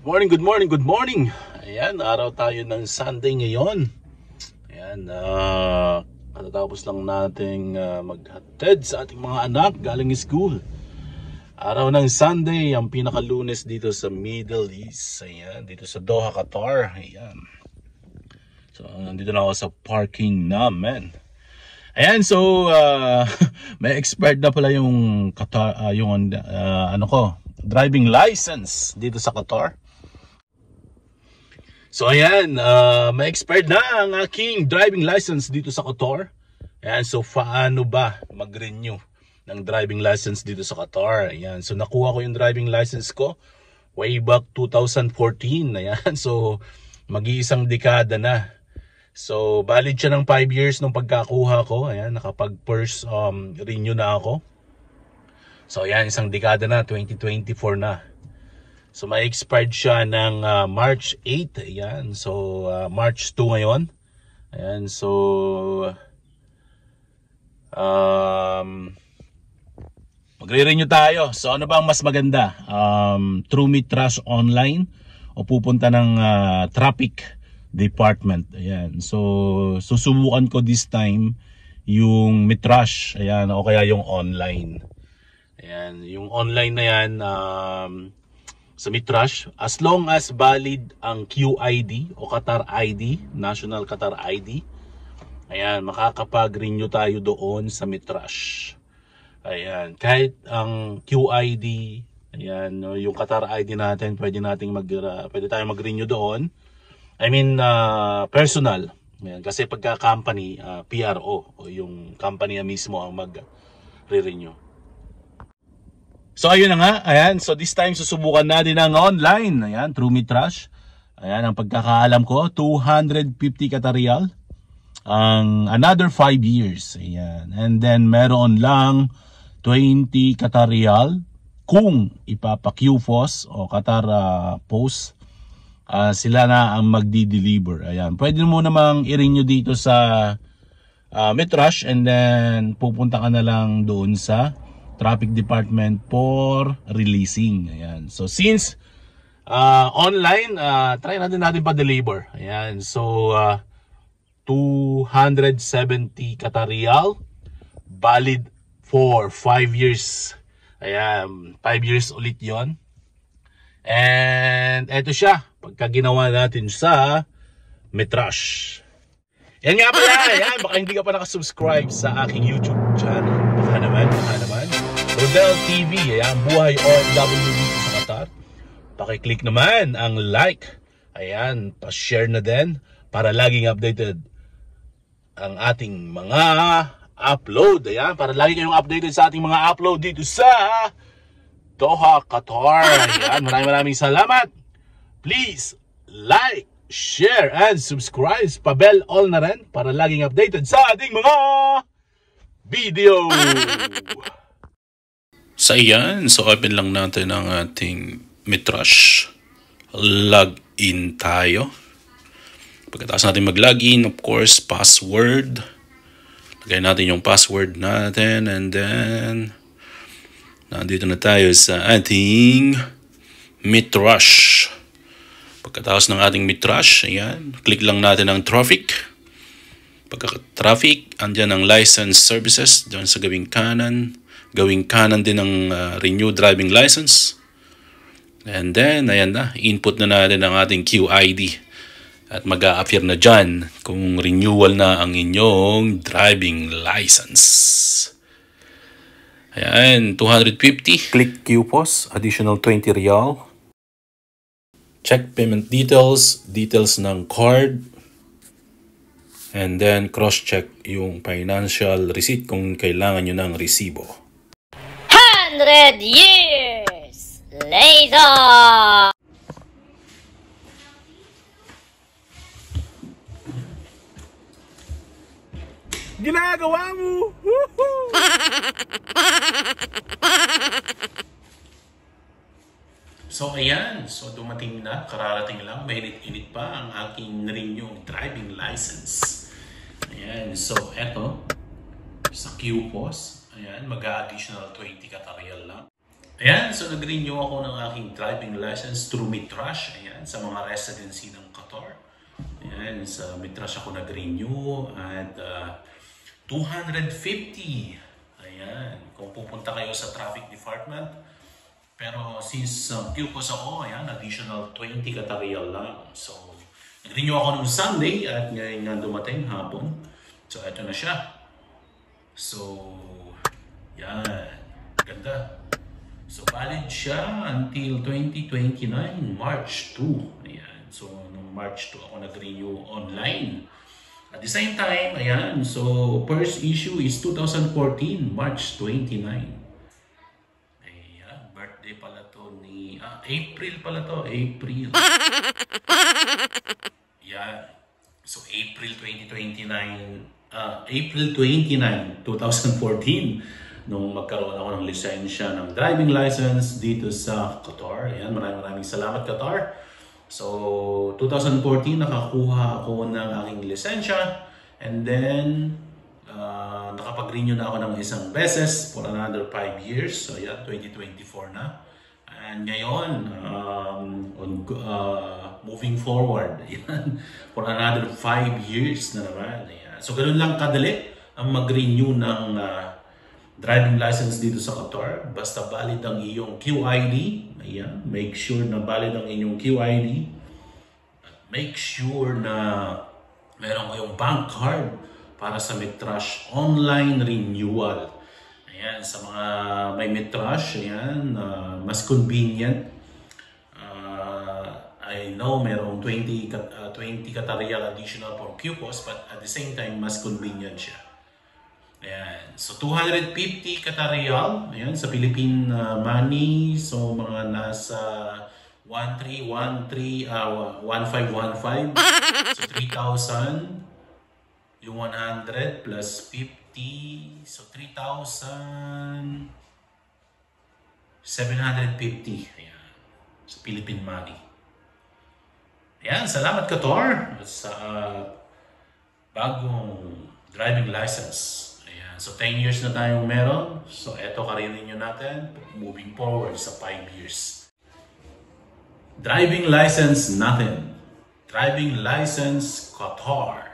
morning, good morning, good morning. Ayan, araw tayo ng Sunday ngayon. Ayan, katatapos lang nating maghatid sa ating mga anak galing school. Araw ng Sunday, ang pinaka-Lunes dito sa Middle East. Ayan, dito sa Doha, Qatar. Ayan. So, nandito na ako sa parking namin. Ayan, so may expired na pala yung Qatar, driving license dito sa Qatar. So ayan, may expired na ang aking driving license dito sa Qatar. Ayan, so paano ba mag-renew ng driving license dito sa Qatar? Ayan, so nakuha ko yung driving license ko way back 2014. Ayan, so mag-iisang dekada na. So valid siya ng 5 years nung pagkakuha ko. Ayan, nakapag-first renew na ako. So ayan, isang dekada na, 2024 na. So may expired siya ng March 8. Ayan, so March 2 ngayon. Ayan, so magre-renew tayo. So ano ba ang mas maganda? Through Mitrash online o pupunta ng traffic department. Ayan, so susubukan ko this time yung Mitrash. Ayan, o kaya yung online. Ayan, yung online na yan sa Mitrash, as long as valid ang QID o Qatar ID, National Qatar ID, ayan, makakapag-renew tayo doon sa Mitrash. Ayan, kahit ang QID, ayan, yung Qatar ID natin, pwede tayong mag-renew doon. I mean, personal. Ayan, kasi pagka company, PRO, o yung company na mismo ang mag-renew. So ayun na nga, ayan, so this time susubukan natin ang online, ayan, through Mitrash. Ayan, ang pagkakaalam ko, 250 Qatarial, ang another 5 years, ayan. And then meron lang 20 Qatarial kung ipapa-QFOS o Qatar Post, sila na ang magdi-deliver. Ayan, pwede mo namang i-renew dito sa Mitrash and then pupunta ka na lang doon sa traffic department for releasing. Ayan, so since online, try natin pa-deliver. Ayan, so 270 Qatarial, valid for 5 years. Ayan, 5 years ulit yon. And eto siya, pagka ginawa natin sa Mitrash. Yan nga pala, ayan, baka hindi ka pa nakasubscribe sa aking YouTube channel. Baka naman. Rodel TV, ayan, buhay OFW dito sa Qatar. Pakiclick naman ang like. Ayan, pa-share na din para laging updated ang ating mga upload. Ayan, para lagi kayong updated sa ating mga upload dito sa Doha, Qatar. Ayan, maraming salamat. Please like, share, and subscribe. Pa-bell all na rin para laging updated sa ating mga video. So ayan, so open lang natin ang ating Mitrash. Login tayo. Pagkatapos natin mag-login, of course, password. Lagay natin yung password natin and then nandito na tayo sa ating Mitrash. Pagkatapos ng ating Mitrash, ayan, click lang natin ang traffic. Pagka-traffic, andyan ang license services, dyan sa gawing kanan. Gawing kanan din ang renew driving license. And then, ayan na, input na natin ang ating QID. At mag-a-appear na dyan kung renewal na ang inyong driving license. Ayan, 250. Click QPOS, additional 20 Rial. Check payment details, details ng card. And then cross-check yung financial receipt kung kailangan nyo ng resibo. 100 years later! Ginagawa mo! So ayan, so dumating na, kararating lang, mainit-init pa ang aking renew driving license. Ayan, so eto, sa QPOS, ayan, mag-additional 20 Qatarial lang. Ayan, so nag-renew ako ng aking driving license through Mitrash. Ayan, sa mga residency ng Qatar. Ayan, sa Mitrash ako nag-renew at 250. Ayan, kung pupunta kayo sa traffic department. Pero since QCOS ako, ayan, additional 20 katariyal lang. So, nag-renew ako nung Sunday at ngayon nga dumating hapon. So, eto na siya. So, yan. Ganda. So, valid siya until 2029, March 2. Ayan. So, nung March 2 ako nag-renew online. At the same time, ayan. So, first issue is 2014, March 29. Ayan. Birthday pala to ni... April pala to. April. Ayan. So, April 29, April 29, 2014. Nung magkaroon ako ng lisensya ng driving license dito sa Qatar. Ayan, maraming salamat Qatar. So, 2014 nakakuha ako ng aking lisensya and then nakapag-renew na ako ng isang beses for another 5 years. So, ayan, 2024 na. And ngayon, moving forward, ayan, for another 5 years na naman. Ayan. So, ganun lang kadali ang mag-renew ng driving license dito sa Qatar. Basta valid ang iyong QID. Ayan. Make sure na valid ang inyong QID. At make sure na meron kayong bank card para sa Mitrash online renewal. Ayan. Sa mga may Mitrash, ayan, mas convenient. I know merong 20 katariyal additional for QCOS, but at the same time, mas convenient siya. Ayan. So, 250 katariyal. Ayan, sa Philippine money. So, mga nasa 1515. So, 3,000. Yung 100 plus 50. So, 3,750. Ayan. Sa Philippine money. Ayan, salamat Qatar sa bagong driving license. So 10 years na tayong meron. So eto karinin natin moving forward sa 5 years. Driving license natin. Driving license Qatar.